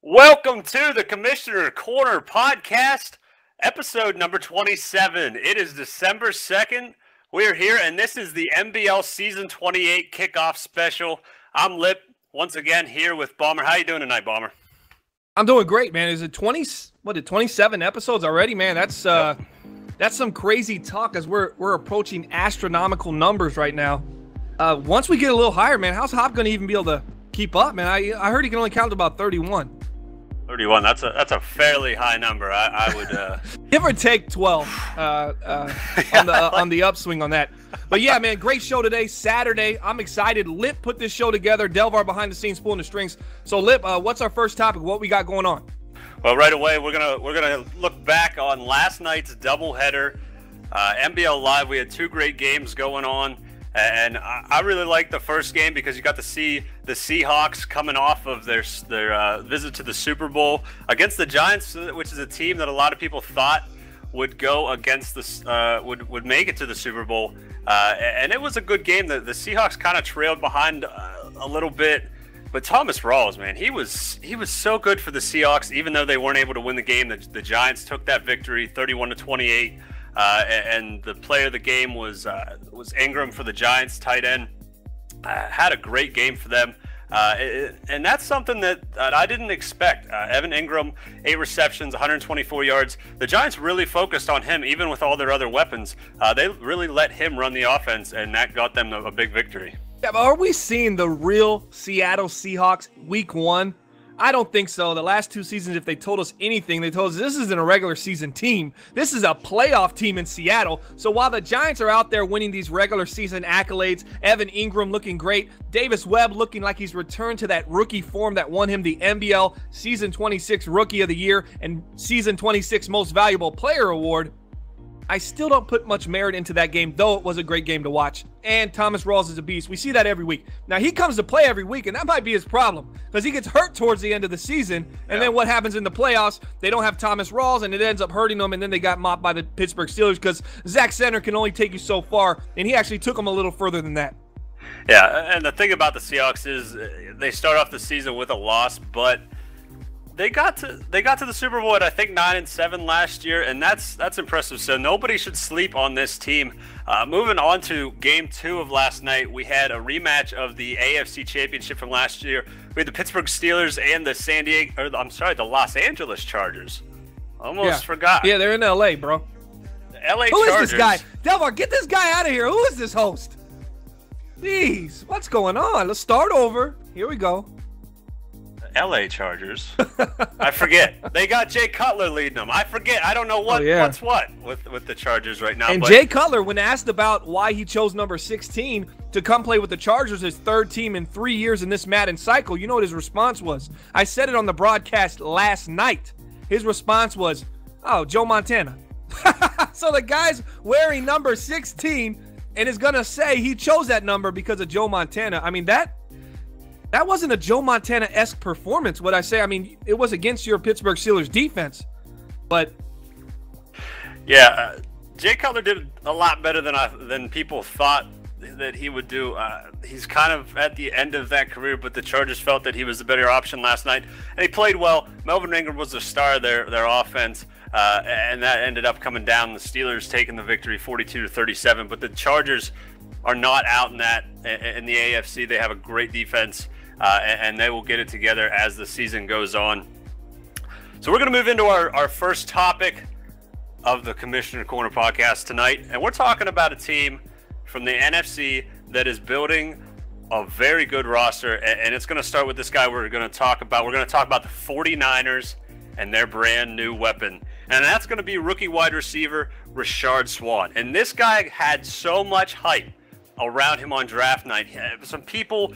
Welcome to the Commissioner Corner podcast, episode number 27. It is December 2nd. We're here, and this is the MBL Season 28 Kickoff Special. I'm Lip, once again here with Bomber. How you doing tonight, Bomber? I'm doing great, man. Is it 27 episodes already, man? That's some crazy talk as we're approaching astronomical numbers right now. Once we get a little higher, man, how's Hop going to even be able to keep up, man? I heard he can only count to about 31. 31. That's a fairly high number. I would give or take 12 on the upswing on that. But yeah, man, great show today, Saturday. I'm excited. Lip put this show together. Delvar behind the scenes pulling the strings. So Lip, what's our first topic? What we got going on? Well, right away we're gonna look back on last night's doubleheader, MBL Live. We had two great games going on. And I really liked the first game because you got to see the Seahawks coming off of their visit to the Super Bowl against the Giants, which is a team that a lot of people thought would go against the would make it to the Super Bowl. And it was a good game. The Seahawks kind of trailed behind a little bit, but Thomas Rawls, man, he was so good for the Seahawks. Even though they weren't able to win the game, the Giants took that victory, 31-28. And the player of the game was Ingram for the Giants, tight end. Had a great game for them, and that's something that I didn't expect. Evan Ingram, 8 receptions, 124 yards. The Giants really focused on him, even with all their other weapons. They really let him run the offense, and that got them a big victory. Yeah, but are we seeing the real Seattle Seahawks week one? I don't think so. The last two seasons, if they told us anything, they told us this isn't a regular season team. This is a playoff team in Seattle. So while the Giants are out there winning these regular season accolades, Evan Ingram looking great, Davis Webb looking like he's returned to that rookie form that won him the MBL Season 26 Rookie of the Year and Season 26 Most Valuable Player Award, I still don't put much merit into that game, though it was a great game to watch. And Thomas Rawls is a beast. We see that every week. Now, he comes to play every week, and that might be his problem because he gets hurt towards the end of the season. And then what happens in the playoffs, they don't have Thomas Rawls, and it ends up hurting them, and then they got mopped by the Pittsburgh Steelers because Zach Center can only take you so far, and he actually took them a little further than that. Yeah, and the thing about the Seahawks is they start off the season with a loss, but They got to the Super Bowl at I think 9-7 last year, and that's impressive. So nobody should sleep on this team. Moving on to Game 2 of last night, we had a rematch of the AFC Championship from last year. We had the Pittsburgh Steelers and the Los Angeles Chargers. Almost forgot. Yeah, they're in LA, bro. The LA Who Chargers. Is this guy? Delvar, get this guy out of here. Who is this host? Jeez, what's going on? Let's start over. Here we go. LA Chargers. I forget. They got Jay Cutler leading them. I forget. I don't know what's what with the Chargers right now. And Jay Cutler, when asked about why he chose number 16 to come play with the Chargers, his third team in 3 years in this Madden cycle, you know what his response was? I said it on the broadcast last night. His response was, oh, Joe Montana. So the guy's wearing number 16 and is going to say he chose that number because of Joe Montana. I mean, that wasn't a Joe Montana-esque performance, would I say? I mean, it was against your Pittsburgh Steelers defense, but yeah, Jay Cutler did a lot better than people thought that he would do. He's kind of at the end of that career, but the Chargers felt that he was the better option last night, and he played well. Melvin Ingram was the star of their offense, and that ended up coming down. The Steelers taking the victory 42-37, but the Chargers are not out in the AFC. They have a great defense. And they will get it together as the season goes on. So we're going to move into our first topic of the Commissioner Corner podcast tonight. And we're talking about a team from the NFC that is building a very good roster. And it's going to start with this guy we're going to talk about. We're going to talk about the 49ers and their brand new weapon. And that's going to be rookie wide receiver Rashard Swann. And this guy had so much hype around him on draft night. Some people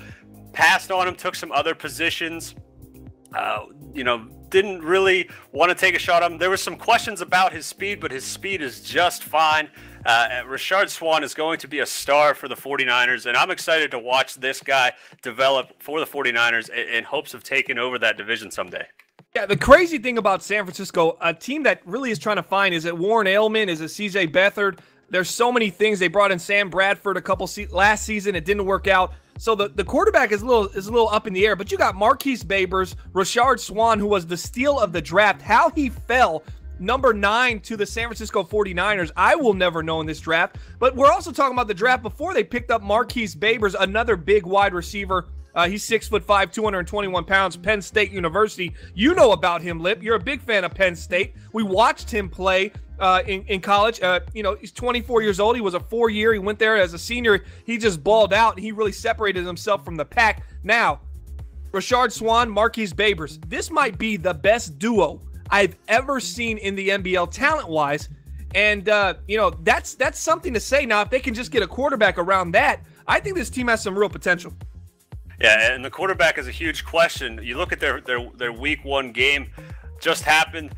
passed on him, took some other positions, didn't really want to take a shot on him. There were some questions about his speed, but his speed is just fine. Rashard Swann is going to be a star for the 49ers, and I'm excited to watch this guy develop for the 49ers in hopes of taking over that division someday. Yeah, the crazy thing about San Francisco, a team that really is trying to find, is it Warren Edelman, is it CJ Beathard? There's so many things. They brought in Sam Bradford a couple last season. It didn't work out. So the quarterback is a little up in the air. But you got Marquise Babers, Rashard Swann, who was the steal of the draft. How he fell number 9 to the San Francisco 49ers, I will never know in this draft. But we're also talking about the draft before they picked up Marquise Babers, another big wide receiver. He's 6'5", 221 pounds, Penn State University. You know about him, Lip. You're a big fan of Penn State. We watched him play in college. He's 24 years old. He was a 4-year. He went there as a senior. He just balled out. He really separated himself from the pack. Now, Rashard Swann, Marquise Babers. This might be the best duo I've ever seen in the NBL talent-wise. And, that's something to say. Now, if they can just get a quarterback around that, I think this team has some real potential. Yeah, and the quarterback is a huge question. You look at their week 1 game just happened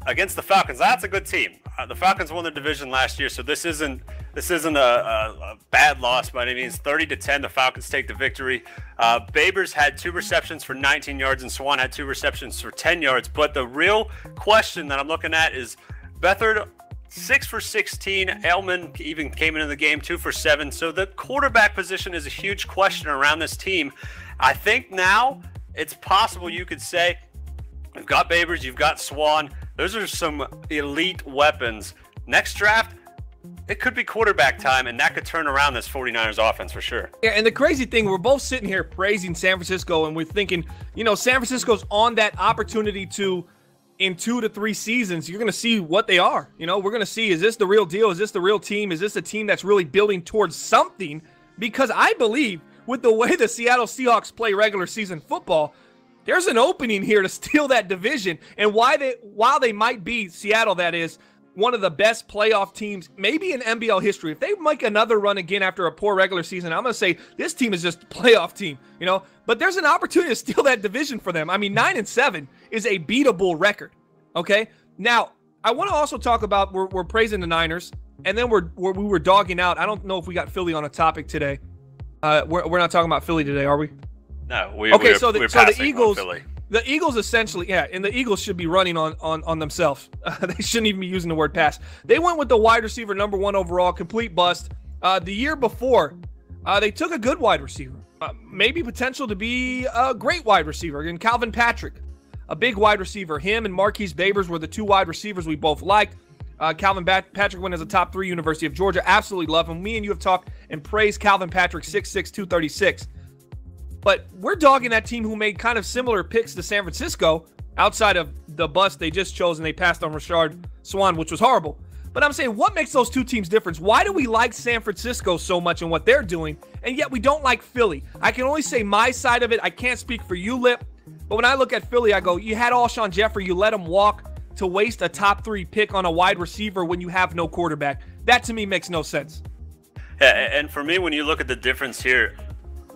against the Falcons. That's a good team. The Falcons won their division last year, so this isn't a bad loss by any means. 30-10, the Falcons take the victory. Babers had 2 receptions for 19 yards, and Swann had 2 receptions for 10 yards. But the real question that I'm looking at is Beathard, 6 for 16. Ailman even came into the game 2 for 7. So the quarterback position is a huge question around this team. I think now it's possible you could say you've got Babers, you've got Swann. Those are some elite weapons. Next draft, it could be quarterback time, and that could turn around this 49ers offense for sure. Yeah, and the crazy thing, we're both sitting here praising San Francisco, and we're thinking, San Francisco's on that opportunity to, in 2 to 3 seasons, you're going to see what they are. We're going to see, is this the real deal? Is this the real team? Is this a team that's really building towards something? Because I believe with the way the Seattle Seahawks play regular season football, there's an opening here to steal that division. And while they might be, Seattle that is, one of the best playoff teams maybe in NBL history, if they make another run again after a poor regular season, I'm going to say this team is just a playoff team, But there's an opportunity to steal that division for them. I mean, 9-7 is a beatable record, okay? Now, I want to also talk about, we're praising the Niners, and then we were dogging out. I don't know if we got Philly on a topic today. We're not talking about Philly today, are we? No, we're the Eagles. The Eagles essentially, and the Eagles should be running on themselves. They shouldn't even be using the word pass. They went with the wide receiver, number 1 overall, complete bust. The year before, they took a good wide receiver, maybe potential to be a great wide receiver. And Calvin Patrick, a big wide receiver. Him and Marquise Babers were the 2 wide receivers we both liked. Calvin Patrick went as a top 3, University of Georgia. Absolutely love him. Me and you have talked and praised Calvin Patrick, 6'6", 236. But we're dogging that team who made kind of similar picks to San Francisco outside of the bust they just chose, and they passed on Rashard Swann, which was horrible. But I'm saying, what makes those 2 teams different? Why do we like San Francisco so much and what they're doing, and yet we don't like Philly? I can only say my side of it. I can't speak for you, Lip. But when I look at Philly, I go, you had Alshon Jeffrey. You let him walk to waste a top 3 pick on a wide receiver when you have no quarterback. That, to me, makes no sense. Yeah, and for me, when you look at the difference here,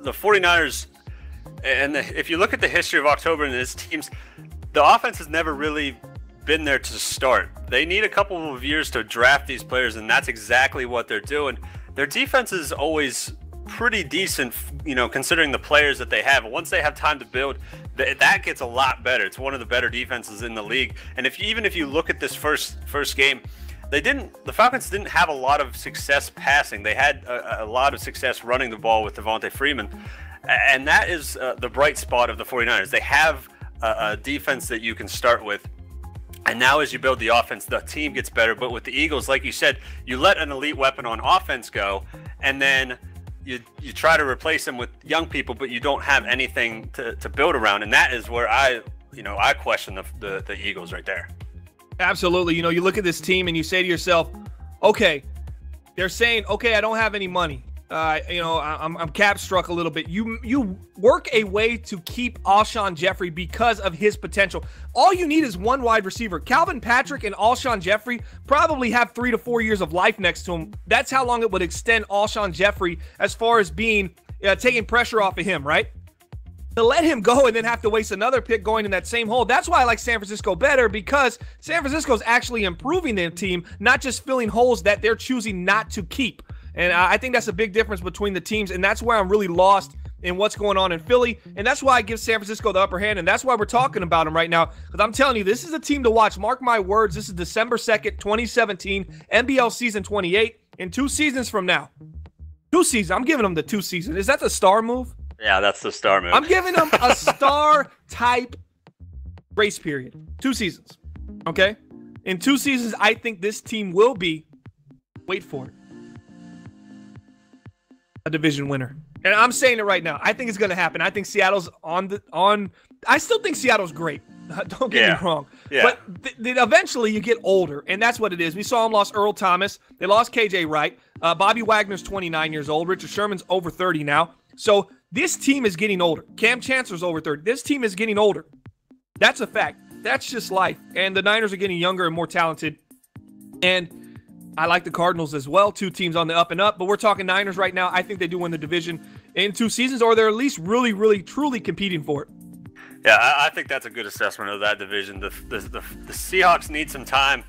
the 49ers, and if you look at the history of October and his teams, the offense has never really been there to start. They need a couple of years to draft these players, and that's exactly what they're doing. Their defense is always pretty decent, considering the players that they have. Once they have time to build, that gets a lot better. It's one of the better defenses in the league. And even if you look at this first game, the Falcons didn't have a lot of success passing. They had a lot of success running the ball with Devontae Freeman. And that is the bright spot of the 49ers. They have a defense that you can start with. And now as you build the offense, the team gets better. But with the Eagles, like you said, you let an elite weapon on offense go, and then you try to replace them with young people, but you don't have anything to build around. And that is where I question the Eagles right there. Absolutely. You look at this team and you say to yourself, okay, they're saying, okay, I don't have any money. I'm cap struck a little bit. You work a way to keep Alshon Jeffrey because of his potential. All you need is 1 wide receiver. Calvin Patrick and Alshon Jeffrey probably have 3 to 4 years of life next to him. That's how long it would extend Alshon Jeffrey as far as being taking pressure off of him, right? To let him go and then have to waste another pick going in that same hole. That's why I like San Francisco better, because San Francisco is actually improving their team, not just filling holes that they're choosing not to keep. And I think that's a big difference between the teams, and that's where I'm really lost in what's going on in Philly, and that's why I give San Francisco the upper hand, and that's why we're talking about them right now, because I'm telling you, this is a team to watch. Mark my words, this is December 2nd, 2017, NBL Season 28, in 2 seasons from now. 2 seasons. I'm giving them the 2 seasons. Is that the star move? Yeah, that's the star move. I'm giving them a star-type grace period. 2 seasons, okay? In 2 seasons, I think this team will be, wait for it, a division winner. And I'm saying it right now. I think it's going to happen. I think Seattle's I still think Seattle's great. Don't get me wrong. Yeah. But eventually you get older, and that's what it is. We saw them lost Earl Thomas. They lost KJ Wright. Bobby Wagner's 29 years old. Richard Sherman's over 30 now. So this team is getting older. Cam Chancellor's over 30. This team is getting older. That's a fact. That's just life. And the Niners are getting younger and more talented. And I like the Cardinals as well. 2 teams on the up and up, but we're talking Niners right now. I think they do win the division in 2 seasons, or they're at least really, really, truly competing for it. Yeah, I think that's a good assessment of that division. The Seahawks need some time.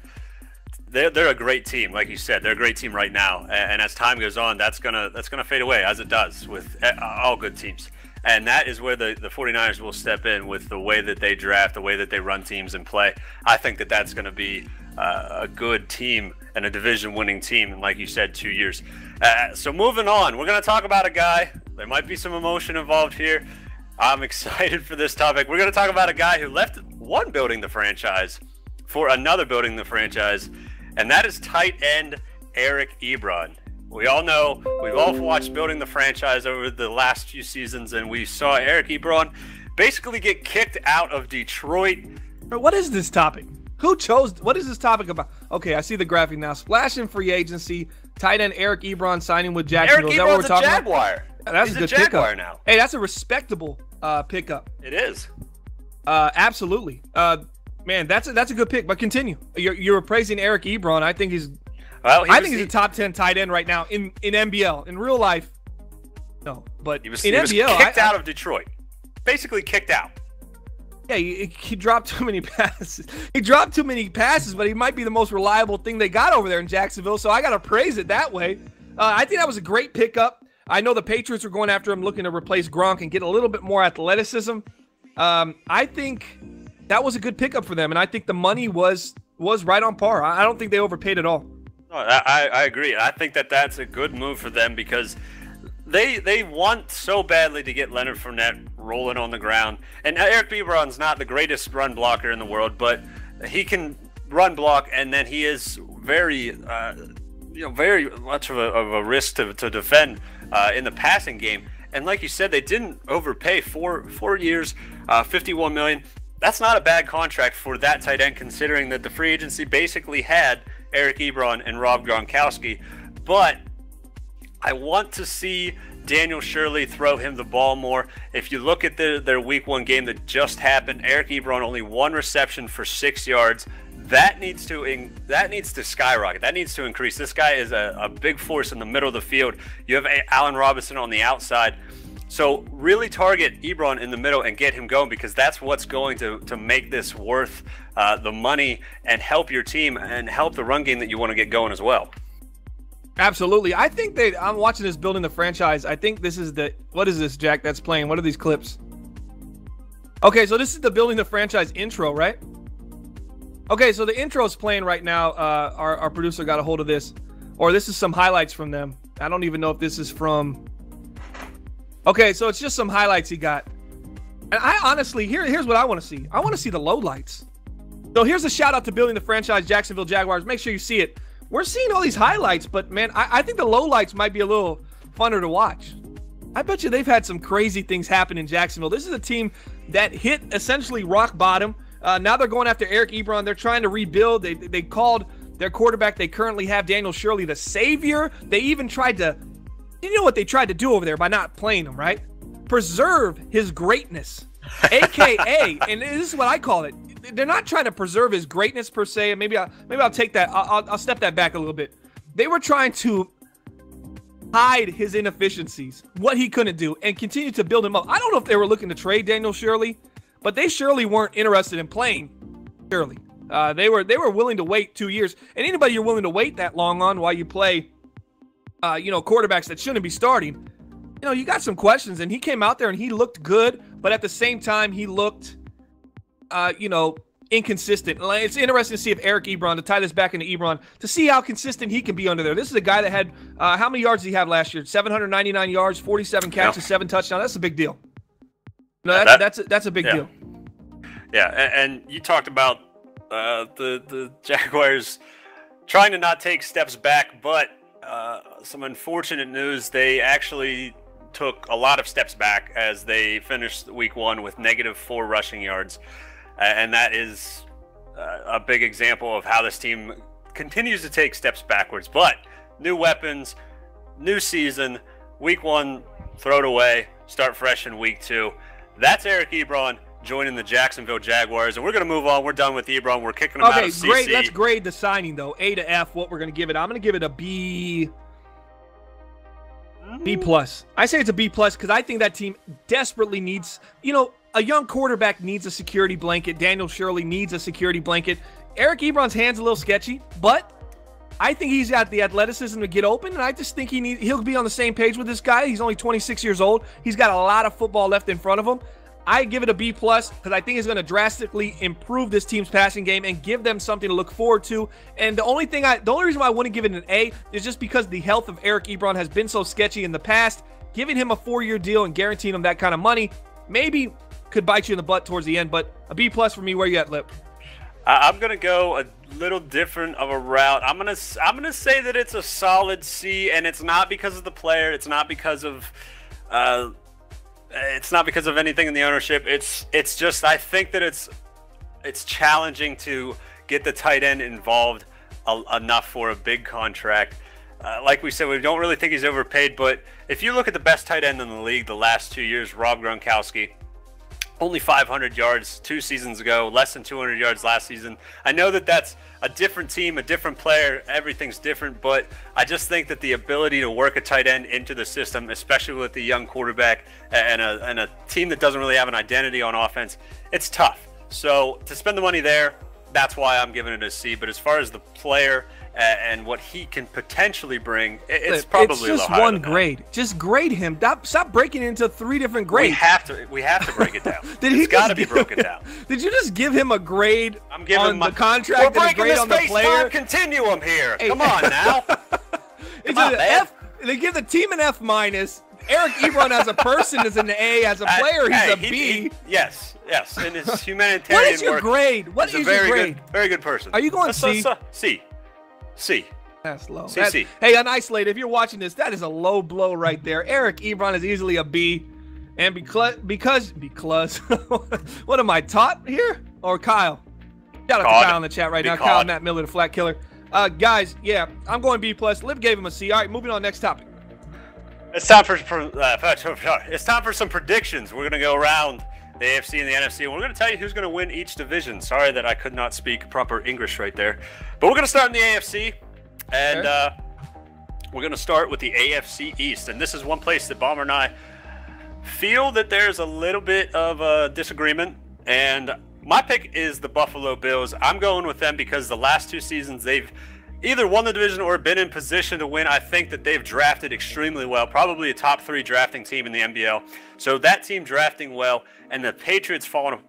They're a great team, like you said. They're a great team right now, and as time goes on, that's gonna fade away, as it does with all good teams. And that is where the 49ers will step in with the way that they draft, the way that they run teams and play. I think that that's going to be a good team and a division-winning team in, like you said, 2 years. So moving on, we're going to talk about a guy. There might be some emotion involved here. I'm excited for this topic. We're going to talk about a guy who left one building the franchise for another building the franchise, and that is tight end Eric Ebron. We all know, we've all watched Building the Franchise over the last few seasons, and we saw Eric Ebron basically get kicked out of Detroit. What is this topic? Who chose? What is this topic about? Okay, I see the graphic now. Splash in free agency. Tight end Eric Ebron signing with Jacksonville. Eric Ebron's a Jaguar. That's He's a good Jaguar pickup now. Hey, that's a respectable pickup. It is. Absolutely. Man, that's a good pick. But continue. You're praising Eric Ebron. I think he's. Well, I think he's a top 10 tight end right now in NBL. In real life, no. But he was NBL, kicked out of Detroit. Basically kicked out. Yeah, he dropped too many passes. He dropped too many passes, but he might be the most reliable thing they got over there in Jacksonville. So I got to praise it that way. I think that was a great pickup. I know the Patriots are going after him, looking to replace Gronk and get a little bit more athleticism. I think that was a good pickup for them, and I think the money was right on par. I don't think they overpaid at all. I agree. I think that that's a good move for them because they want so badly to get Leonard Fournette rolling on the ground. And Eric Ebron's not the greatest run blocker in the world, but he can run block, and then he is very much of a risk to defend in the passing game. And like you said, they didn't overpay. 4 years, $51 million. That's not a bad contract for that tight end, considering that the free agency basically had Eric Ebron and Rob Gronkowski. But I want to see Daniel Shirley throw him the ball more. If you look at their week 1 game that just happened, Eric Ebron only 1 reception for 6 yards. That needs to skyrocket. That needs to increase. This guy is a big force in the middle of the field. You have Allen Robinson on the outside. So really target Ebron in the middle and get him going, because that's what's going to make this worth the money and help your team and help the run game that you want to get going as well. Absolutely. I think I'm watching this Building the Franchise. I think this is what is this, Jack, that's playing? What are these clips? Okay, so this is the Building the Franchise intro, right? Okay, so the intro is playing right now. Our producer got a hold of this, or this is some highlights from them. I don't even know if this is from... Okay, so it's just some highlights he got. And I honestly, here's what I want to see. I want to see the lowlights. So here's a shout out to Building the Franchise, Jacksonville Jaguars. Make sure you see it. We're seeing all these highlights, but man, I think the lowlights might be a little funner to watch. I bet you they've had some crazy things happen in Jacksonville. This is a team that hit essentially rock bottom. Now they're going after Eric Ebron. They're trying to rebuild. They called their quarterback they currently have, Daniel Shirley, the savior. They even tried to... You know what they tried to do over there by not playing him, right? Preserve his greatness, AKA, and this is what I call it. They're not trying to preserve his greatness per se. Maybe I'll take that. I'll step that back a little bit. They were trying to hide his inefficiencies, what he couldn't do, and continue to build him up. I don't know if they were looking to trade Daniel Shirley, but they surely weren't interested in playing Shirley. They were willing to wait 2 years, and anybody you're willing to wait that long on while you play. Quarterbacks that shouldn't be starting, you got some questions, and he came out there and he looked good, but at the same time, he looked, inconsistent. It's interesting to see if Eric Ebron, to tie this back into Ebron, to see how consistent he can be under there. This is a guy that had, how many yards did he have last year? 799 yards, 47 catches, 7 touchdowns. That's a big deal. No, that's a big deal. Yeah, and you talked about the Jaguars trying to not take steps back, but some unfortunate news. They actually took a lot of steps back as they finished week 1 with -4 rushing yards. And that is a big example of how this team continues to take steps backwards. But new weapons, new season, week 1, throw it away, start fresh in week 2. That's Eric Ebron joining the Jacksonville Jaguars. And we're going to move on. We're done with Ebron. We're kicking him out of CC. Great. Let's grade the signing, though. A to F, what we're going to give it. I'm going to give it a B+. I say it's a B+ because I think that team desperately needs, a young quarterback needs a security blanket. Daniel Shirley needs a security blanket. Eric Ebron's hand's a little sketchy, but I think he's got the athleticism to get open, and I just think he'll be on the same page with this guy. He's only 26 years old. He's got a lot of football left in front of him. I give it a B+ because I think it's going to drastically improve this team's passing game and give them something to look forward to. And the only reason why I wouldn't give it an A is just because the health of Eric Ebron has been so sketchy in the past. Giving him a 4-year deal and guaranteeing him that kind of money maybe could bite you in the butt towards the end, but a B+ for me. Where you at, Lip? I'm gonna go a little different of a route. I'm gonna say that it's a solid C, and it's not because of the player. It's not because of anything in the ownership. It's just I think that it's challenging to get the tight end involved enough for a big contract. Like we said, we don't really think he's overpaid, but if you look at the best tight end in the league the last 2 years, Rob Gronkowski, only 500 yards 2 seasons ago, less than 200 yards last season. I know that that's a different team, a different player, everything's different, but I just think that the ability to work a tight end into the system, especially with the young quarterback and a team that doesn't really have an identity on offense, it's tough. So to spend the money there, that's why I'm giving it a C. But as far as the player and what he can potentially bring, it's probably just one grade. Just grade him. Stop breaking it into 3 different grades. We have to break it down. It's got to be broken down. Did you just give him a grade I'm giving on the contract? We're breaking and a grade the on the player? space-time continuum here. Hey. Come on now. It's an F. They give the team an F-. Eric Ebron as a person is an A. As a player, he's a B. Yes. In his humanitarian What is your grade? What is your grade? Very good person. Are you going C? C. That's low. C. Hey, Unisolated, if you're watching this, that is a low blow right there. Eric Ebron is easily a B. And because what am I taught here? Or Kyle? Shout out to Kyle in the chat right now. Kyle and Matt Miller, the Flat Killer. Guys, yeah, I'm going B+. Lip gave him a C. All right, moving on, next topic. It's time for some predictions. We're gonna go around the AFC and the NFC, and we're gonna tell you who's gonna win each division. Sorry that I could not speak proper English right there, but we're gonna start in the AFC, and we're gonna start with the AFC East. And this is one place that Bomber and I feel that there's a little bit of a disagreement. And my pick is the Buffalo Bills. I'm going with them because the last 2 seasons they've either won the division or been in position to win. I think that they've drafted extremely well, probably a top 3 drafting team in the NBL. So that team drafting well, and the Patriots falling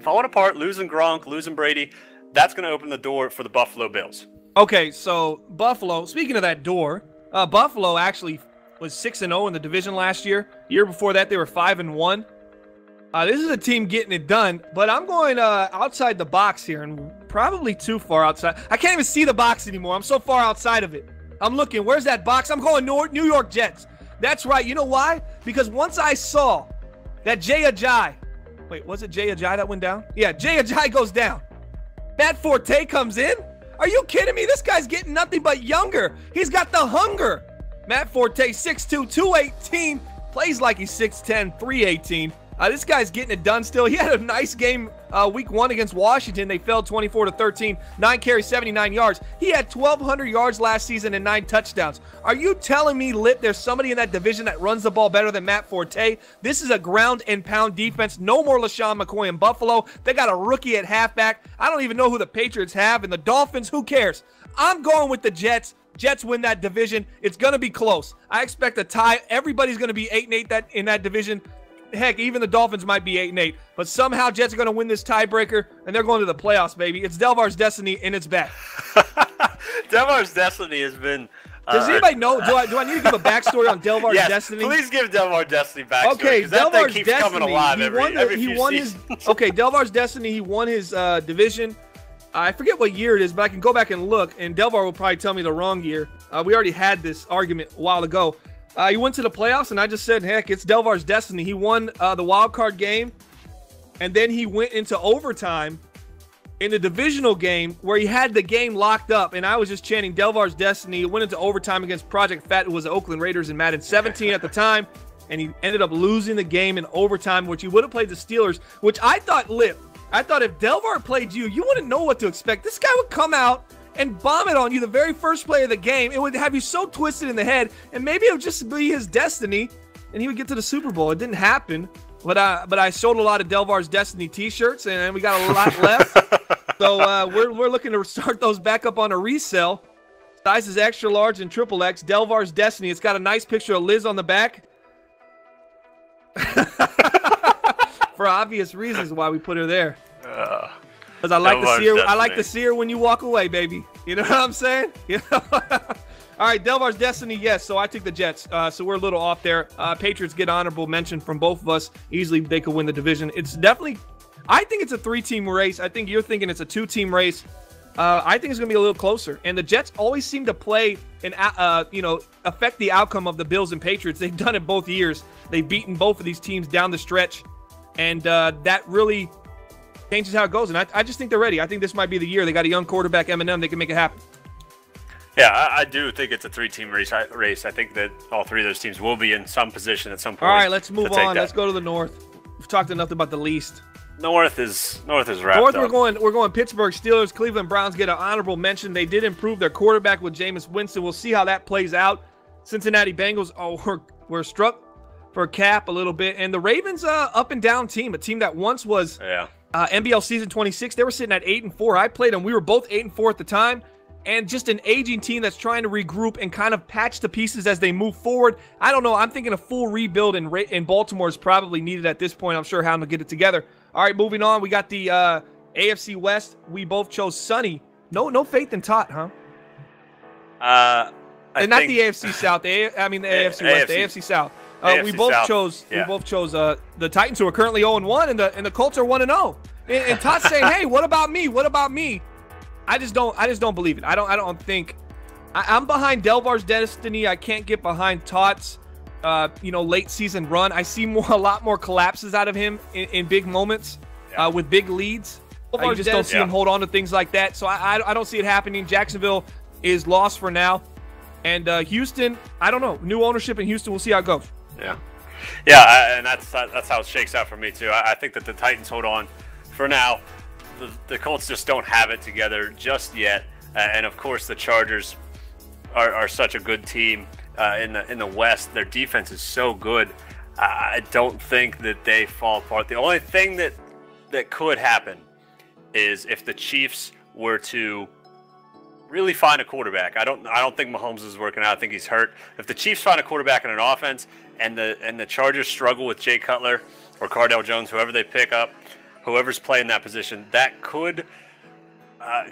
apart, losing Gronk, losing Brady, that's going to open the door for the Buffalo Bills. Okay, so Buffalo, speaking of that door, Buffalo actually was 6-0 in the division last year. Year before that, they were 5-1. This is a team getting it done, but I'm going outside the box here, and probably too far outside. I can't even see the box anymore. I'm so far outside of it. I'm looking. Where's that box? I'm going New York Jets. That's right. You know why? Because once I saw that Jay Ajayi, wait, was it Jay Ajayi that went down? Yeah, Jay Ajayi goes down. Matt Forte comes in. Are you kidding me? This guy's getting nothing but younger. He's got the hunger. Matt Forte, 6'2", 218, plays like he's 6'10", 318. This guy's getting it done still. He had a nice game week 1 against Washington. They fell 24-13, 9 carries, 79 yards. He had 1,200 yards last season and 9 touchdowns. Are you telling me, Lip, there's somebody in that division that runs the ball better than Matt Forte? This is a ground and pound defense. No more LaShawn McCoy in Buffalo. They got a rookie at halfback. I don't even know who the Patriots have. And the Dolphins, who cares? I'm going with the Jets. Jets win that division. It's going to be close. I expect a tie. Everybody's going to be 8-8 in that division. Heck, even the Dolphins might be 8-8. But somehow Jets are going to win this tiebreaker, and they're going to the playoffs, baby. It's Delvar's destiny, and it's back. Delvar's destiny has been... Does anybody know? Do I need to give a backstory on Delvar's destiny? Please give Delvar's destiny backstory. Okay, Delvar's keeps destiny. Coming alive every few seasons. Okay, Delvar's destiny. He won his division. I forget what year it is, but I can go back and look. And Delvar will probably tell me the wrong year. We already had this argument a while ago. He went to the playoffs, and I just said, heck, it's Delvar's destiny. He won the wild card game, and then he went into overtime in the divisional game where he had the game locked up, and I was just chanting Delvar's destiny. He went into overtime against Project Fat, who was the Oakland Raiders in Madden 17 at the time, and he ended up losing the game in overtime, which he would have played the Steelers, which I thought lit. I thought if Delvar played you wouldn't know what to expect. This guy would come out and bomb it on you the very first play of the game. It would have you so twisted in the head, and maybe it would just be his destiny, and he would get to the Super Bowl. It didn't happen, but I sold a lot of Delvar's destiny T-shirts, and we got a lot left. So we're looking to start those back up on a resale. Size is extra large and triple X. Delvar's destiny. It's got a nice picture of Liz on the back. For obvious reasons why we put her there. Because I like to see her. I like to see her when you walk away, baby. You know what I'm saying? You know? All right, Delvar's destiny, yes. So I took the Jets. So we're a little off there. Patriots get honorable mention from both of us. Easily they could win the division. It's definitely, I think it's a 3-team race. I think you're thinking it's a 2-team race. I think it's going to be a little closer. And the Jets always seem to play and affect the outcome of the Bills and Patriots. They've done it both years. They've beaten both of these teams down the stretch. And that really changes how it goes. And I just think they're ready. I think this might be the year. They got a young quarterback, Eminem. They can make it happen. Yeah, I do think it's a 3-team race. I think that all three of those teams will be in some position at some point. All right, let's move on. Let's go to the North. We've talked enough about the least. North is wrapped North, up. we're going Pittsburgh Steelers. Cleveland Browns get an honorable mention. They did improve their quarterback with Jameis Winston. We'll see how that plays out. Cincinnati Bengals were struck for a cap a little bit. And the Ravens, up and down team, a team that once was NBL season 26. They were sitting at 8-4. I played them. We were both 8-4 at the time. And just an aging team that's trying to regroup and kind of patch the pieces as they move forward. I don't know. I'm thinking a full rebuild in Baltimore is probably needed at this point. I'm sure how to get it together. All right, moving on. We got the AFC West. We both chose Sonny. No faith in Tot, huh? And not the AFC South. The AFC West. The AFC South. We both chose the Titans, who are currently 0-1, and the Colts are 1-0. And Tot's saying, "Hey, what about me? What about me?" I just don't believe it. I don't think I'm behind Delvar's destiny. I can't get behind Tot's late season run. I see a lot more collapses out of him in big moments with big leads. I just don't see him hold on to things like that. So I don't see it happening. Jacksonville is lost for now. And Houston, I don't know. New ownership in Houston. We'll see how it goes. Yeah, and that's how it shakes out for me too. I think that the Titans hold on for now. The Colts just don't have it together just yet, and of course the Chargers are such a good team in the West. Their defense is so good. I don't think that they fall apart. The only thing that could happen is if the Chiefs were to really find a quarterback. I don't think Mahomes is working out. I think he's hurt. If the Chiefs find a quarterback in an offense and the Chargers struggle with Jay Cutler or Cardale Jones, whoever they pick up, whoever's playing that position, that could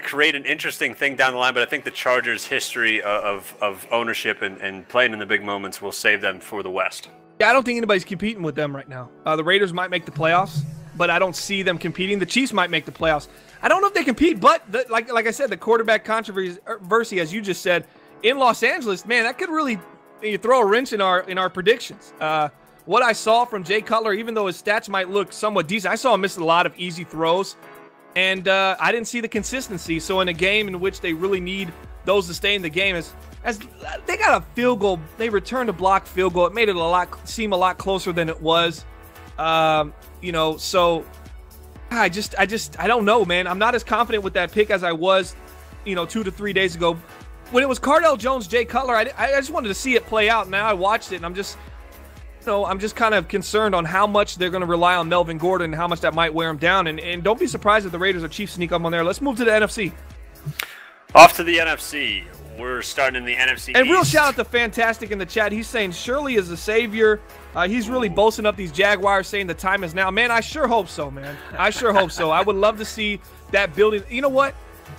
create an interesting thing down the line. But I think the Chargers' history of ownership and playing in the big moments will save them for the West. Yeah, I don't think anybody's competing with them right now. The Raiders might make the playoffs, but I don't see them competing. The Chiefs might make the playoffs. I don't know if they compete, but like I said, the quarterback controversy, as you just said, in Los Angeles, man, that could really throw a wrench in our predictions. What I saw from Jay Cutler, even though his stats might look somewhat decent, I saw him miss a lot of easy throws, and I didn't see the consistency. So in a game in which they really need those to stay in the game, as they got a field goal, they returned a blocked field goal. It made it seem a lot closer than it was. So I don't know, man. I'm not as confident with that pick as I was, 2 to 3 days ago. When it was Cardale Jones, Jay Cutler, I just wanted to see it play out. Now I watched it, and I'm just kind of concerned on how much they're going to rely on Melvin Gordon and how much that might wear him down. And don't be surprised if the Raiders or Chiefs sneak up on there. Let's move to the NFC. Off to the NFC. we're starting in the NFC And East. real shout out to Fantastic in the chat. He's saying Shirley is the savior. He's really boasting up these Jaguars, saying the time is now. Man, I sure hope so, man. I sure hope so. I would love to see that building. You know what?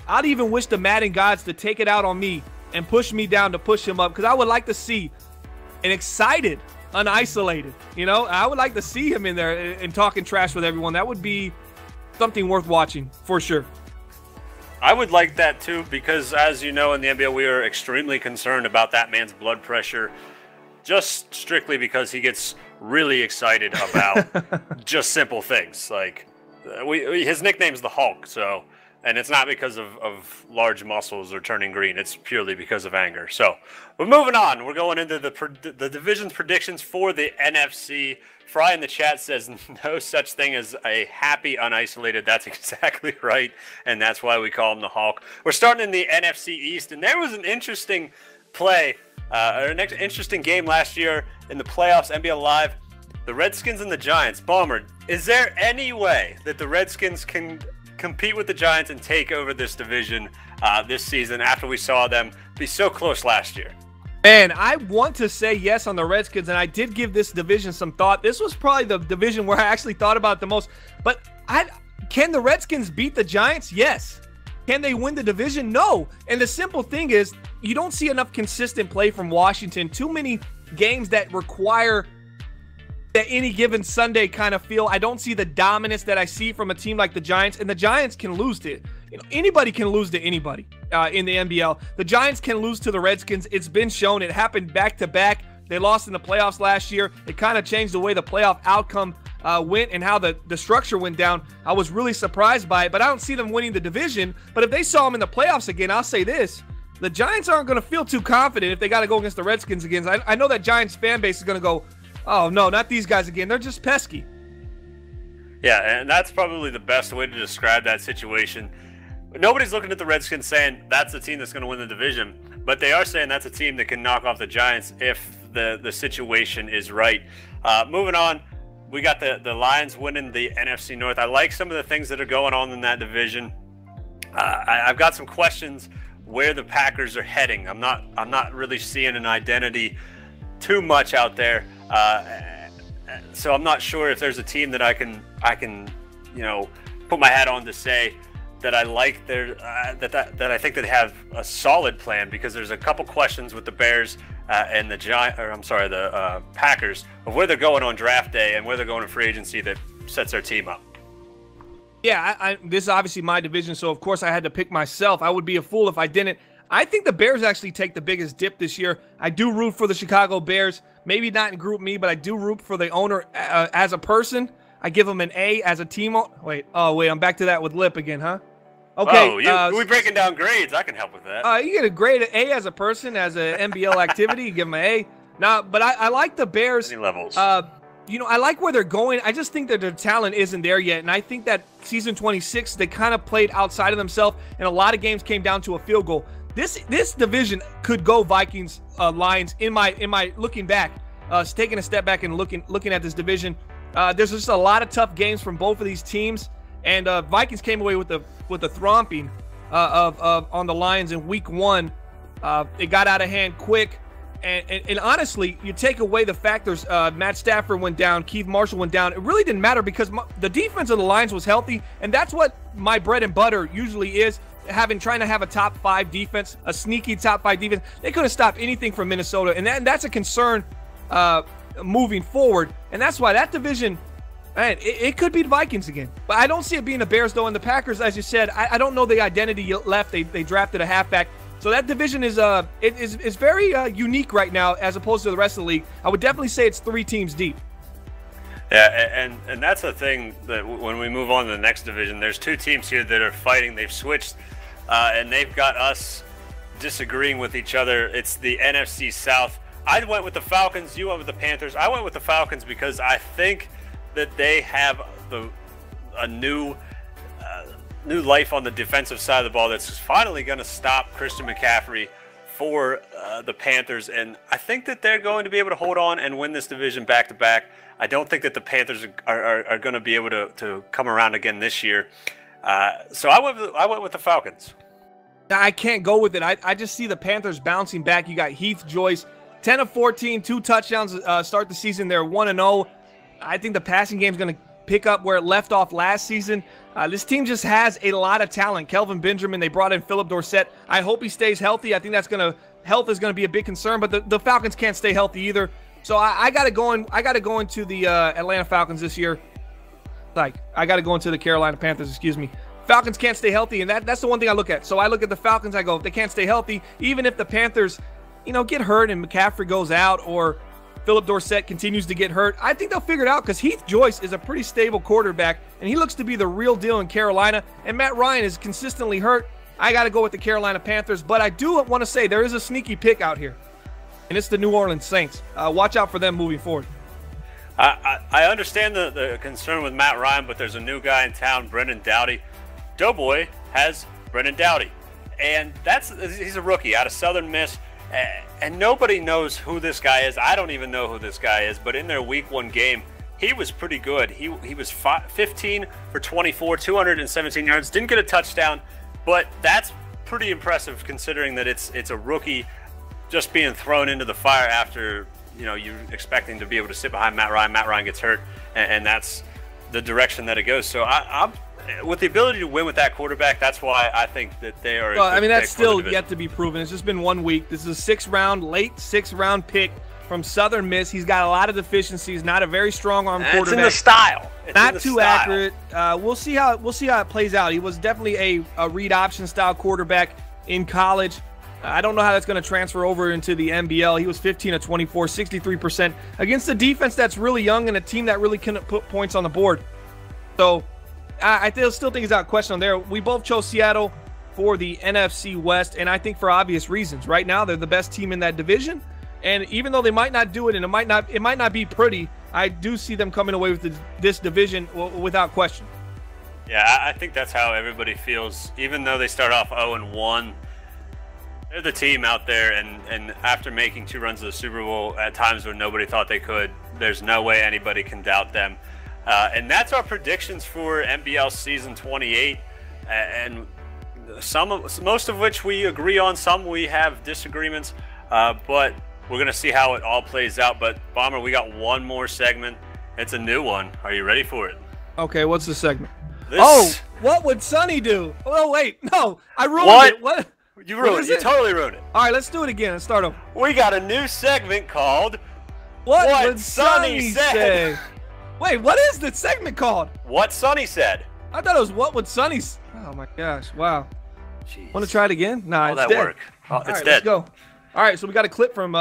I'd even wish the Madden gods to take it out on me and push me down to push him up, because I would like to see an excited, unisolated. You know, I would like to see him in there and talking trash with everyone. That would be something worth watching for sure. I would like that too, because as you know, in the NBL, we are extremely concerned about that man's blood pressure, just strictly because he gets really excited about just simple things. Like, his nickname's the Hulk, so, and it's not because of large muscles or turning green. It's purely because of anger. So we're moving on. We're going into the division's predictions for the NFC. Fry in the chat says no such thing as a happy unisolated. That's exactly right, and that's why we call him the Hulk. We're starting in the NFC East, and there was an interesting play, or an interesting game last year in the playoffs, NBL Live. The Redskins and the Giants. Bomber, is there any way that the Redskins can compete with the Giants and take over this division this season after we saw them be so close last year? Man, I want to say yes on the Redskins, and I did give this division some thought. This was probably the division where I actually thought about it the most. But can the Redskins beat the Giants? Yes. Can they win the division? No. And the simple thing is, you don't see enough consistent play from Washington. Too many games that require that any given Sunday kind of feel. I don't see the dominance that I see from a team like the Giants, and the Giants can lose to it. You know, anybody can lose to anybody in the NBL. The Giants can lose to the Redskins. It's been shown. It happened back-to-back. They lost in the playoffs last year. It kind of changed the way the playoff outcome went and how the structure went down. I was really surprised by it, but I don't see them winning the division. But if they saw them in the playoffs again, I'll say this. The Giants aren't going to feel too confident if they got to go against the Redskins again. I know that Giants fan base is going to go, oh, no, not these guys again. They're just pesky. Yeah, and that's probably the best way to describe that situation. Nobody's looking at the Redskins saying that's the team that's going to win the division, but they are saying that's a team that can knock off the Giants if the situation is right. Moving on, we got the Lions winning the NFC North. I like some of the things that are going on in that division. I've got some questions where the Packers are heading. I'm not really seeing an identity too much out there. So I'm not sure if there's a team that I can put my hat on to say that I like that I think that they have a solid plan, because there's a couple questions with the Bears and the Packers of where they're going on draft day and where they're going in free agency that sets their team up. Yeah, this is obviously my division, so of course I had to pick myself. I would be a fool if I didn't. I think the Bears actually take the biggest dip this year. I do root for the Chicago Bears. Maybe not in Group Me, but I do root for the owner as a person. I give him an A as a team. Wait, I'm back to that with Lip again, huh? Okay. Oh, we breaking down grades. I can help with that. You get a grade A as a person, as an NBL activity. You give him an A. No, but I like the Bears. Any levels? I like where they're going. I just think that their talent isn't there yet, and I think that season 26 they kind of played outside of themselves, and a lot of games came down to a field goal. This division could go Vikings, Lions. In my looking back, taking a step back and looking at this division, there's just a lot of tough games from both of these teams, and Vikings came away with the thromping on the Lions in week 1. It got out of hand quick, and honestly, you take away the factors. Matt Stafford went down, Keith Marshall went down. It really didn't matter because the defense of the Lions was healthy, and that's what my bread and butter usually is. Trying to have a top 5 defense, a sneaky top 5 defense. They couldn't stop anything from Minnesota, and that's a concern moving forward. And that's why that division, man, it could be the Vikings again. But I don't see it being the Bears, though. And the Packers, as you said, I don't know the identity left. They drafted a halfback. So that division is very unique right now as opposed to the rest of the league. I would definitely say it's 3 teams deep. Yeah, and that's the thing that when we move on to the next division, there's 2 teams here that are fighting. They've switched, and they've got us disagreeing with each other. It's the NFC South. I went with the Falcons. You went with the Panthers. I went with the Falcons because I think that they have a new life on the defensive side of the ball that's finally going to stop Christian McCaffrey for the Panthers, and I think that they're going to be able to hold on and win this division back-to-back. I don't think that the Panthers are going to be able to come around again this year. So I went with the Falcons. I can't go with it. I just see the Panthers bouncing back. You got Heath Joyce, 10 of 14, 2 touchdowns start the season. They're 1-0. I think the passing game is going to pick up where it left off last season. This team just has a lot of talent. Kelvin Benjamin, they brought in Philip Dorsett. I hope he stays healthy. I think health is going to be a big concern, but the Falcons can't stay healthy either. So I got to go into the Atlanta Falcons this year. I got to go into the Carolina Panthers, excuse me. Falcons can't stay healthy, and that's the one thing I look at. So I look at the Falcons, I go, if they can't stay healthy, even if the Panthers, get hurt and McCaffrey goes out or Philip Dorsett continues to get hurt, I think they'll figure it out because Heath Joyce is a pretty stable quarterback, and he looks to be the real deal in Carolina, and Matt Ryan is consistently hurt. I got to go with the Carolina Panthers, but I do want to say there is a sneaky pick out here, and it's the New Orleans Saints. Watch out for them moving forward. I understand the concern with Matt Ryan, but there's a new guy in town, Brendan Doughty. Doughboy has Brendan Doughty, and he's a rookie out of Southern Miss, and nobody knows who this guy is. I don't even know who this guy is, but in their Week 1 game, he was pretty good. He was 15 for 24, 217 yards, didn't get a touchdown, but that's pretty impressive considering that it's a rookie just being thrown into the fire after you're expecting to be able to sit behind Matt Ryan. Matt Ryan gets hurt, and that's the direction that it goes. So I'm with the ability to win with that quarterback, that's why I think that they are. Well, I mean, that's still yet to be proven. It's just been 1 week. This is a late sixth round pick from Southern Miss. He's got a lot of deficiencies. Not a very strong arm quarterback. It's in the style. Not too accurate. We'll see how it plays out. He was definitely a read option style quarterback in college. I don't know how that's going to transfer over into the MBL. He was 15 of 24, 63% against a defense that's really young and a team that really couldn't put points on the board. So I still think he's out of question on there. We both chose Seattle for the NFC West, and I think for obvious reasons. Right now, they're the best team in that division, and even though they might not do it, and it might not be pretty, I do see them coming away with this division without question. Yeah, I think that's how everybody feels. Even though they start off 0-1, they're the team out there, and after making 2 runs of the Super Bowl at times when nobody thought they could, there's no way anybody can doubt them. And that's our predictions for MBL Season 28, and most of which we agree on, some we have disagreements, but we're going to see how it all plays out. But, Bomber, we got one more segment. It's a new one. Are you ready for it? Okay, what's the segment? What would Sonny do? Oh, wait, no, I ruined it. What? You ruined it. You totally ruined it. All right, let's do it again. Let's start over. We got a new segment called What Would Sonny Say? Wait, what is the segment called? What Sonny Said. I thought it was What Would Sonny Say. Oh, my gosh. Wow. Jeez. Want to try it again? Nah, it's that dead. Work. Oh, it's right, dead. Let's go. All right, so we got a clip from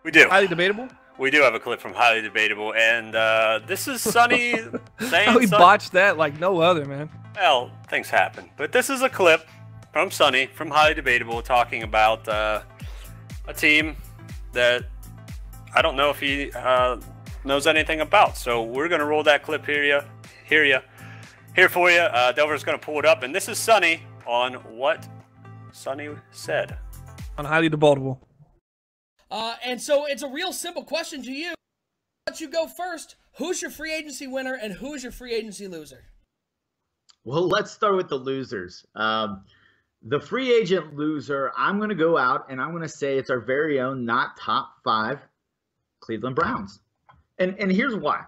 we do. Highly Debatable. We do have a clip from Highly Debatable, and this is Sonny saying How he botched that like no other, man. Well, things happen. But this is a clip from Sonny from Highly Debatable talking about a team that I don't know if he knows anything about. So we're going to roll that clip here for you. Delver's going to pull it up, and this is Sonny on What Sonny Said. On Highly Debatable. And so it's a real simple question to you. I'll let you go first. Who's your free agency winner and who's your free agency loser? Well, let's start with the losers. The free agent loser, I'm going to go out and I'm going to say it's our very own, not top 5, Cleveland Browns. And here's why.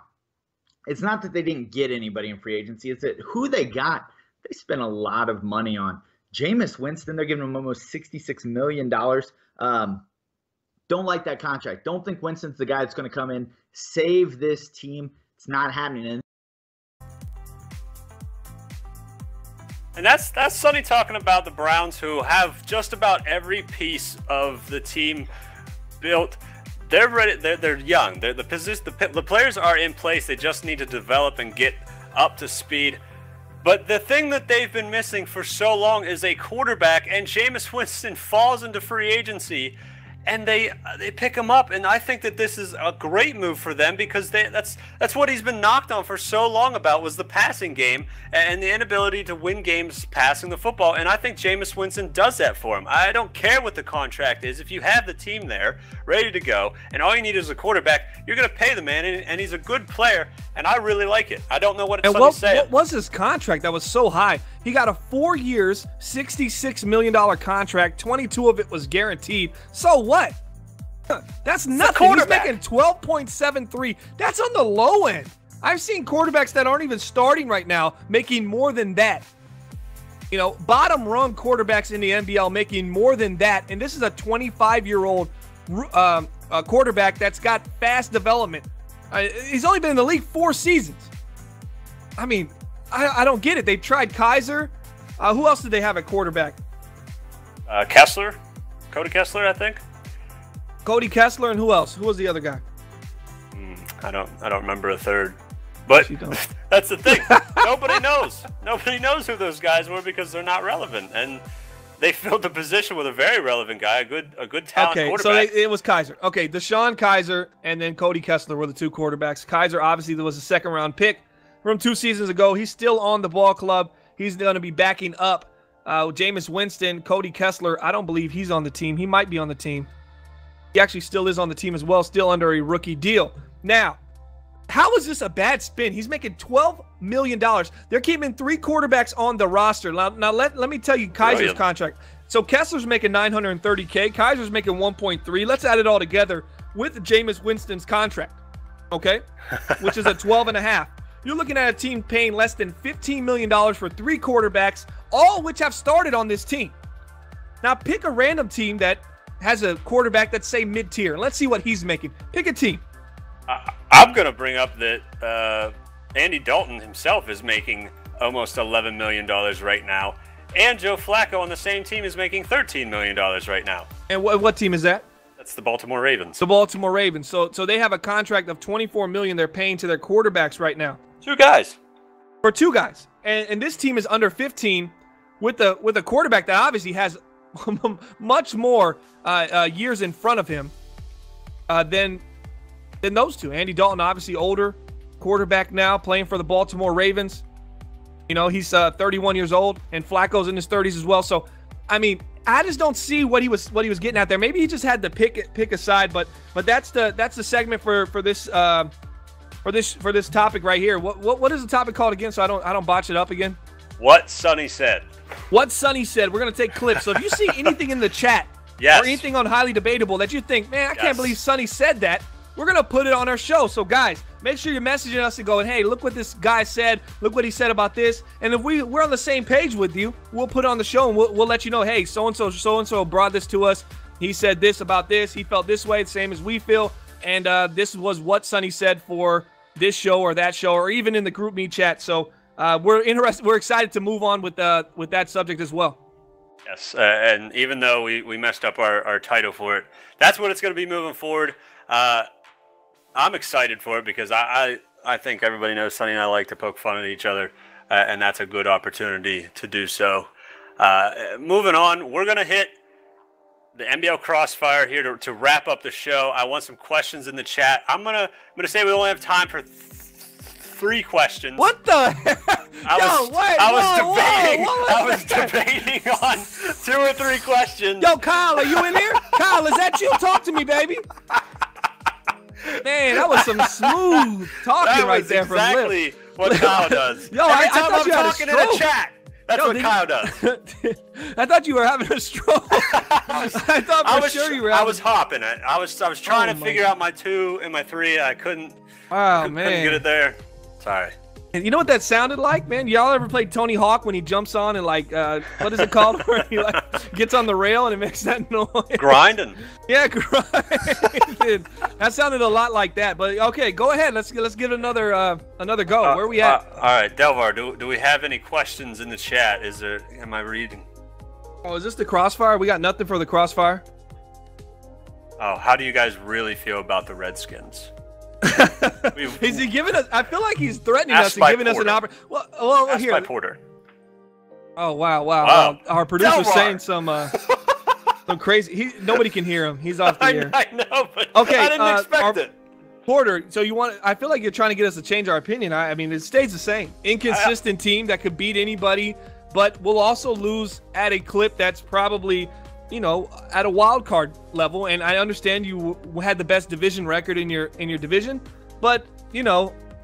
It's not that they didn't get anybody in free agency. It's that who they got, they spent a lot of money on. Jameis Winston, they're giving him almost $66 million. Don't like that contract. Don't think Winston's the guy that's going to come in, save this team. It's not happening. And that's Sonny talking about the Browns, who have just about every piece of the team built. They're ready. They're young. The players are in place. They just need to develop and get up to speed. But the thing that they've been missing for so long is a quarterback, and Jameis Winston falls into free agency, and they pick him up. And I think that this is a great move for them because that's what he's been knocked on for so long about, was the passing game and the inability to win games passing the football. And I think Jameis Winston does that for him. I don't care what the contract is. If you have the team there ready to go and all you need is a quarterback, you're going to pay the man, and he's a good player, and I really like it. I don't know what it's saying. What was his contract that was so high? He got a 4 years, $66 million contract. 22 of it was guaranteed. So what? That's nothing. He's making 12.73. That's on the low end. I've seen quarterbacks that aren't even starting right now making more than that. You know, bottom rung quarterbacks in the NBL making more than that. And this is a 25-year-old quarterback that's got fast development. He's only been in the league 4 seasons. I mean, I don't get it. They've tried Kaiser. Who else did they have at quarterback? Kessler. Cody Kessler, I think. Cody Kessler, and who else? Who was the other guy? I don't remember a third. But that's the thing. Nobody knows. Nobody knows who those guys were because they're not relevant. And they filled the position with a very relevant guy, a good talent quarterback. So it was Kaiser. Okay, Deshaun Kaiser and then Cody Kessler were the 2 quarterbacks. Kaiser obviously was a second-round pick from 2 seasons ago. He's still on the ball club. He's going to be backing up Jameis Winston. Cody Kessler, I don't believe he's on the team. He might be on the team. He actually still is on the team as well, still under a rookie deal. Now, how is this a bad spin? He's making $12 million. They're keeping 3 quarterbacks on the roster. Now let me tell you Kaiser's contract. So Kessler's making $930K. Kaiser's making 1.3. Let's add it all together with Jameis Winston's contract, okay, which is a 12.5. You're looking at a team paying less than $15 million for 3 quarterbacks, all which have started on this team. Now pick a random team that has a quarterback that's, say, mid-tier. Let's see what he's making. Pick a team. I'm going to bring up that Andy Dalton himself is making almost $11 million right now. And Joe Flacco on the same team is making $13 million right now. And what team is that? That's the Baltimore Ravens. The Baltimore Ravens. So they have a contract of $24 million they're paying to their quarterbacks right now. 2 guys. For 2 guys. And this team is under 15 with a quarterback that obviously has much more years in front of him than those 2. Andy Dalton, obviously older quarterback now, playing for the Baltimore Ravens. You know, he's 31 years old, and Flacco's in his 30s as well. So, I mean, I just don't see what he was getting at there. Maybe he just had to pick a side, but that's the segment for this topic right here. What is the topic called again? So I don't botch it up again. What Sonny said. What Sonny said. We're gonna take clips. So if you see anything in the chat or anything on Highly Debatable that you think, man, I can't believe Sonny said that, we're going to put it on our show. So, guys, make sure you're messaging us and going, hey, look what this guy said. Look what he said about this. And if we're on the same page with you, we'll put it on the show and we'll let you know, hey, so-and-so brought this to us. He said this about this. He felt this way, the same as we feel. And this was what Sonny said for this show or that show or even in the group me chat. So we're excited to move on with that subject as well. Yes, and even though we messed up our title for it, that's what it's going to be moving forward. I'm excited for it because I think everybody knows Sonny and I like to poke fun at each other, and that's a good opportunity to do so. Moving on, we're going to hit the MBL Crossfire here to wrap up the show. I want some questions in the chat. I'm gonna say we only have time for 3 questions. What the heck? I was debating on 2 or 3 questions. Yo, Kyle, are you in here? Kyle, is that you? Talk to me, baby. Man, that was some smooth talking right there from Lip. Exactly what Kyle does. Yo, Every I time thought I'm you had a talking in a chat, that's what Kyle does. I thought you were having a stroke. I thought for sure you were. I was hopping it. I was trying to figure out my 2 and my 3. I couldn't. Oh man, couldn't get it there. Sorry. And you know what that sounded like, man? Y'all ever played Tony Hawk when he jumps on and like, what is it called? Where he like gets on the rail and it makes that noise. Grinding. Yeah, grinding. That sounded a lot like that. But okay, go ahead. Let's give it another go. Where are we at? All right, Delvar. Do we have any questions in the chat? Am I reading? Oh, is this the Crossfire? We got nothing for the Crossfire. Oh, how do you guys really feel about the Redskins? Is he giving us? I feel like he's threatening us and giving us an opportunity. Well, here. By Porter. Oh wow! Our producer's saying some crazy. Nobody can hear him. He's off the air. I know, but okay, I didn't expect it. Porter, so I feel like you're trying to get us to change our opinion. I mean, it stays the same. Inconsistent team that could beat anybody, but we'll also lose at a clip that's probably, at a wild card level. And I understand you had the best division record in your division, but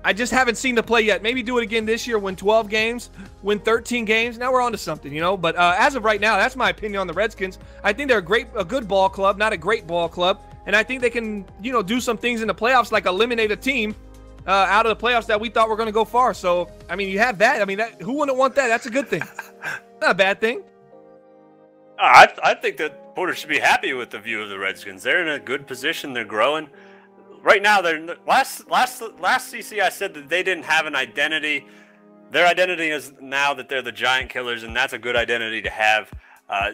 I just haven't seen the play yet. Maybe do it again this year, win 12 games, win 13 games. Now we're on to something, you know. But as of right now, that's my opinion on the Redskins. I think they're a good ball club, not a great ball club. And I think they can, you know, do some things in the playoffs, like eliminate a team out of the playoffs that we thought were going to go far. So, I mean, you have that. I mean, who wouldn't want that? That's a good thing. Not a bad thing. I think that Porter should be happy with the view of the Redskins. They're in a good position. They're growing. Right now, they're last CC I said that they didn't have an identity. Their identity is now that they're the Giant Killers, and that's a good identity to have.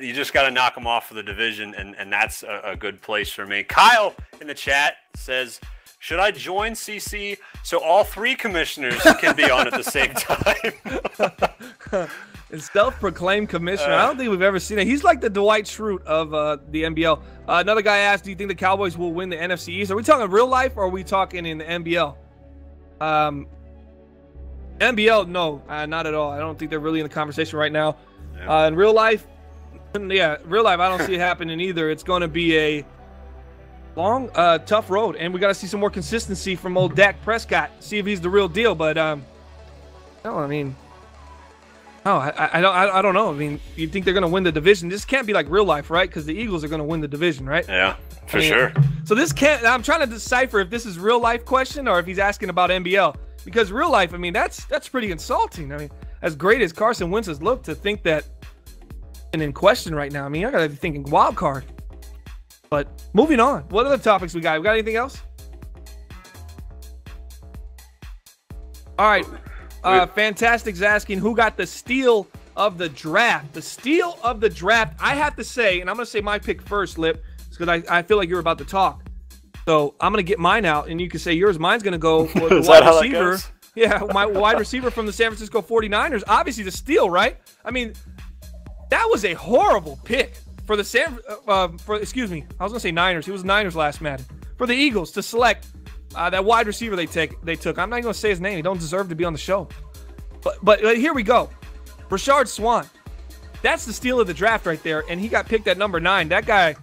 You just got to knock them off for the division, and that's a good place for me. Kyle in the chat says, should I join CC so all 3 commissioners can be on at the same time? It's self-proclaimed commissioner. I don't think we've ever seen it. He's like the Dwight Schrute of the NBL. Another guy asked, do you think the Cowboys will win the NFC East? Are we talking real life or are we talking in the NBL? NBL, no, not at all. I don't think they're really in the conversation right now. Yeah. In real life, I don't see it happening either. It's going to be a long, tough road, and we got to see some more consistency from old Dak Prescott. See if he's the real deal. But no, I mean, no, I don't know. I mean, you think they're going to win the division? This can't be like real life, right? Because the Eagles are going to win the division, right? Yeah, for sure. So this can't. I'm trying to decipher if this is real life question or if he's asking about NBL. Because real life, I mean, that's pretty insulting. I mean, as great as Carson Wentz has looked, to think that and in question right now. I mean, I got to be thinking wild card. But moving on, what other topics we got? We got anything else? All right. Fantastic's asking who got the steal of the draft. The steal of the draft, I have to say, and I'm going to say my pick first, Lip, because I feel like you're about to talk. So I'm going to get mine out, and you can say yours. Mine's going to go for the wide receiver. Yeah, my wide receiver from the San Francisco 49ers. Obviously the steal, right? I mean, that was a horrible pick for the excuse me, I was going to say Niners. He was Niners last Madden. For the Eagles to select that wide receiver they took. I'm not going to say his name. He don't deserve to be on the show. But here we go. Rashard Swan. That's the steal of the draft right there, and he got picked at number 9. That guy,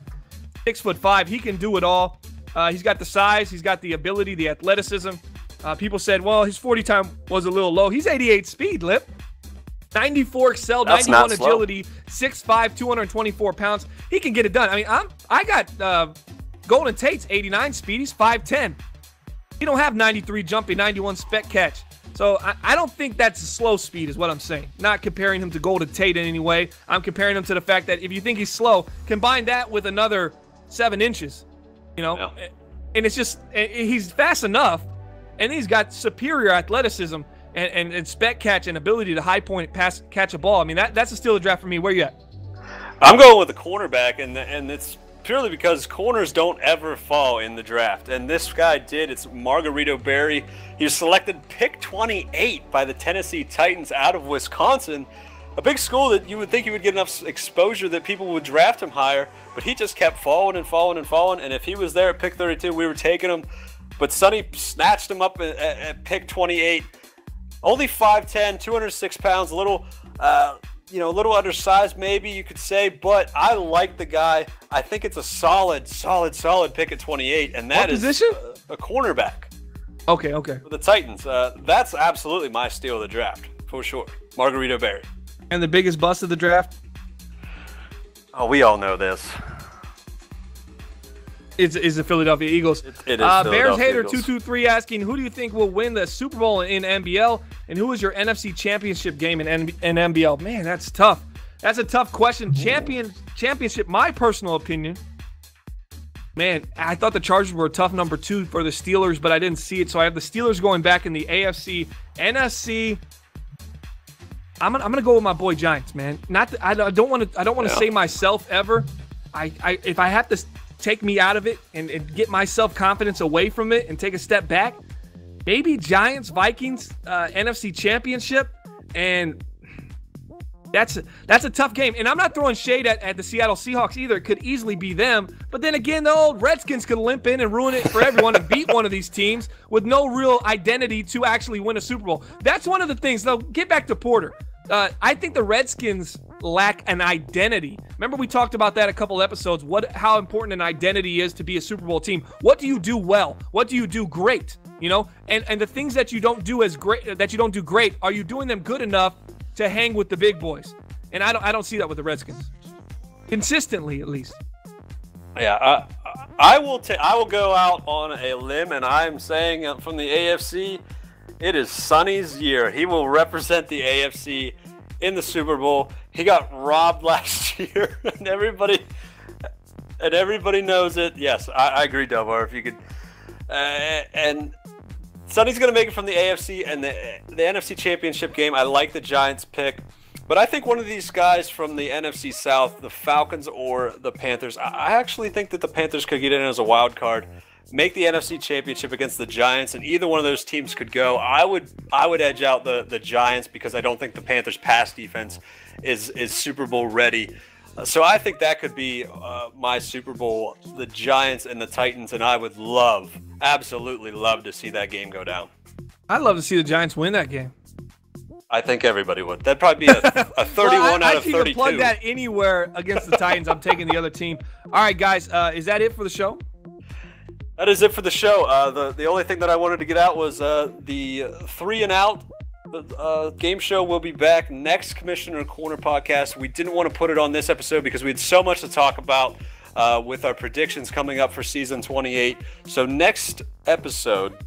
6'5", he can do it all. He's got the size, he's got the ability, the athleticism. People said, well, his 40 time was a little low. He's 88 speed, Lip. 94 excel, 91 agility, 6'5", 224 pounds. He can get it done. I mean, I got Golden Tate's 89 speed. He's 5'10". He don't have 93 jumping, 91 spec catch. So I don't think that's a slow speed is what I'm saying. Not comparing him to Golden Tate in any way. I'm comparing him to the fact that if you think he's slow, combine that with another 7 inches. You know, yeah. And it's just, he's fast enough, and he's got superior athleticism and spec catch and ability to high point pass, catch a ball. I mean, that's a steal of the draft for me. Where you at? I'm going with the cornerback, and it's purely because corners don't ever fall in the draft, and this guy did. It's Margarito Berry. He was selected pick 28 by the Tennessee Titans out of Wisconsin, a big school that you would think he would get enough exposure that people would draft him higher, but he just kept falling and falling and falling, and if he was there at pick 32, we were taking him. But Sonny snatched him up at pick 28. Only 5'10", 206 pounds, a little, a little undersized maybe you could say, but I like the guy. I think it's a solid pick at 28, and that is a cornerback. Okay. For the Titans. That's absolutely my steal of the draft, for sure. Margarito Berry. And the biggest bust of the draft? Oh, we all know this. Is the Philadelphia Eagles. It is Bears Hater 223 asking, who do you think will win the Super Bowl in NBL, and who is your NFC Championship game in NBL? Man, that's tough. That's a tough question. Championship, my personal opinion. Man, I thought the Chargers were a tough number 2 for the Steelers, but I didn't see it, so I have the Steelers going back in the AFC. NFC, I'm gonna go with my boy Giants, man. I don't want to say myself ever. If I have to take me out of it and get my self-confidence away from it and take a step back, maybe Giants, Vikings, NFC Championship, and that's a tough game. And I'm not throwing shade at the Seattle Seahawks either. It could easily be them. But then again, the old Redskins could limp in and ruin it for everyone and beat one of these teams with no real identity to actually win a Super Bowl. That's one of the things. Though, get back to Porter. I think the Redskins lack an identity. Remember we talked about that a couple episodes, how important an identity is to be a Super Bowl team. What do you do well? What do you do great? You know, and the things that you don't do great, are you doing them good enough to hang with the big boys? And I don't see that with the Redskins, consistently at least. Yeah, I will go out on a limb, and I'm saying from the AFC, it is Sonny's year. He will represent the AFC in the Super Bowl. He got robbed last year, and everybody knows it. Yes, I agree, Delvar. If you could, and Sonny's going to make it from the AFC and the NFC Championship game. I like the Giants pick. But I think one of these guys from the NFC South, the Falcons or the Panthers, I actually think that the Panthers could get in as a wild card, make the NFC Championship against the Giants, and either one of those teams could go. I would edge out the Giants because I don't think the Panthers' pass defense is Super Bowl ready. So I think that could be my Super Bowl, the Giants and the Titans, and I would absolutely love to see that game go down. I'd love to see the Giants win that game. I think everybody would. That'd probably be a 31 out of 32. I can plug that anywhere against the Titans. I'm taking the other team. All right, guys, is that it for the show? That is it for the show. The only thing that I wanted to get out was the 3 and Out game show will be back next Commissioner Corner podcast. We didn't want to put it on this episode because we had so much to talk about with our predictions coming up for season 28. So next episode,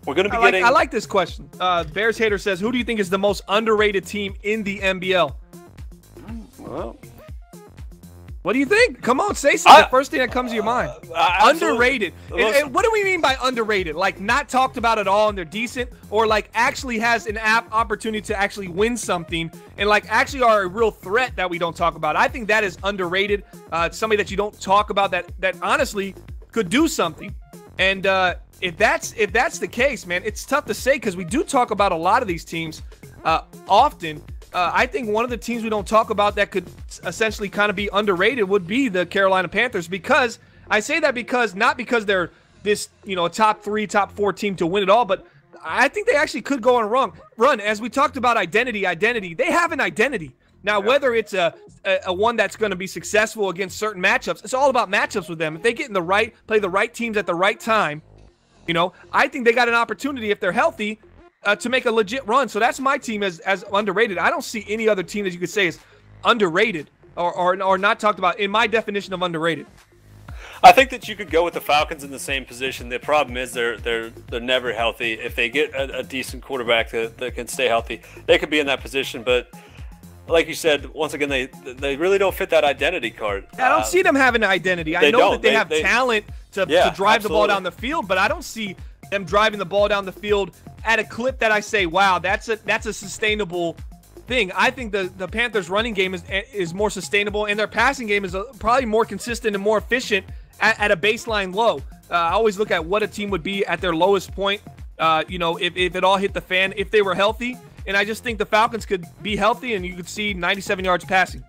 we're going to be getting... I like this question. Bears Hater says, who do you think is the most underrated team in the MBL? Well... What do you think? Come on, say something. First thing that comes to your mind. Underrated. And what do we mean by underrated? Like not talked about at all and they're decent? Or like actually has an opportunity to actually win something and like actually are a real threat that we don't talk about? I think that is underrated. Somebody that you don't talk about that honestly could do something. And if that's the case, man, it's tough to say because we do talk about a lot of these teams often. I think one of the teams we don't talk about that could essentially kind of be underrated would be the Carolina Panthers, because I say that because not because they're this, top 3, top 4 team to win it all, but I think they actually could go on a run. As we talked about identity, they have an identity. Now, whether it's a one that's going to be successful against certain matchups, it's all about matchups with them. If they get in play the right teams at the right time, I think they got an opportunity if they're healthy to make a legit run. So that's my team as underrated. I don't see any other team that you could say is underrated or not talked about in my definition of underrated. I think that you could go with the Falcons in the same position. The problem is they're never healthy. If they get a decent quarterback that can stay healthy, they could be in that position. But like you said, once again, they really don't fit that identity card. I don't see them having an identity. I know that they have talent to drive the ball down the field, but I don't see them driving the ball down the field at a clip that I say, wow, that's a sustainable thing. I think the Panthers' running game is more sustainable, and their passing game is probably more consistent and more efficient at a baseline low. I always look at what a team would be at their lowest point, if it all hit the fan, if they were healthy. And I just think the Falcons could be healthy, and you could see 97 yards passing.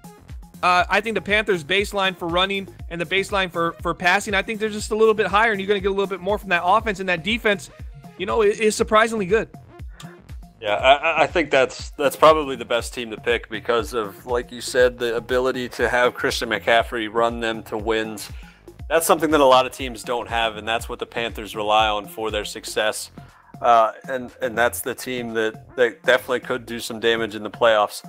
I think the Panthers' baseline for running and the baseline for passing, I think they're just a little bit higher, and you're going to get a little bit more from that offense, and that defense, is surprisingly good. Yeah, I think that's probably the best team to pick because of, like you said, the ability to have Christian McCaffrey run them to wins. That's something that a lot of teams don't have, and that's what the Panthers rely on for their success. And that's the team that definitely could do some damage in the playoffs.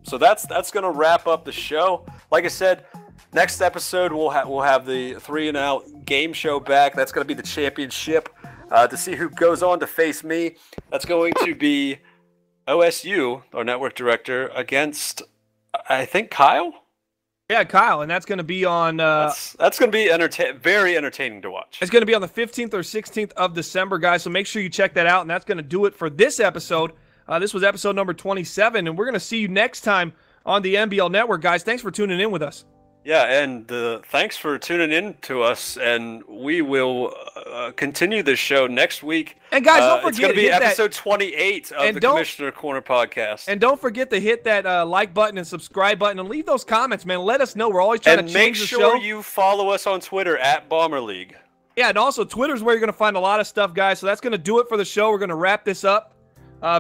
So that's going to wrap up the show. Like I said, next episode we'll have the 3 and Out game show back. That's going to be the championship to see who goes on to face me. That's going to be OSU, our network director, against I think Kyle. Yeah, Kyle, and that's going to be on... that's going to be very entertaining to watch. It's going to be on the 15th or 16th of December, guys, so make sure you check that out, and that's going to do it for this episode. This was episode number 27, and we're going to see you next time on the MBL Network, guys. Thanks for tuning in with us. Yeah, and thanks for tuning in to us, and we will continue this show next week. And guys, don't forget, it's going to be episode 28 of the Commissioner Corner podcast. And don't forget to hit that like button and subscribe button and leave those comments, man. Let us know. We're always trying to change the show. And make sure you follow us on Twitter at Bomber League. Yeah, and also Twitter's where you're going to find a lot of stuff, guys. So that's going to do it for the show. We're going to wrap this up.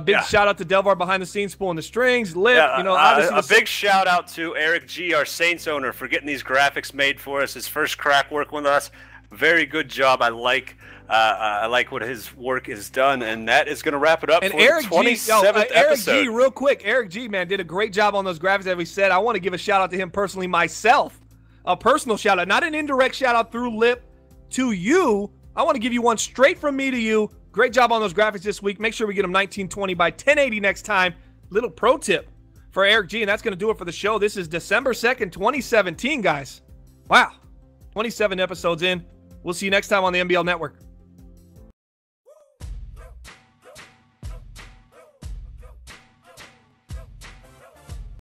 Big shout out to Delvar behind the scenes pulling the strings. Obviously a big shout out to Eric G, our Saints owner, for getting these graphics made for us. His first crack work with us. Very good job. I like I like what his work is done, and that is going to wrap it up and for Eric the 27th episode. Eric G, real quick, Eric G, man, did a great job on those graphics that we said. I want to give a shout out to him personally myself, a personal shout out, not an indirect shout out through Lip to you. I want to give you one straight from me to you. Great job on those graphics this week. Make sure we get them 1920 by 1080 next time. Little pro tip for Eric G, and that's going to do it for the show. This is December 2nd, 2017, guys. Wow. 27 episodes in. We'll see you next time on the MBL Network.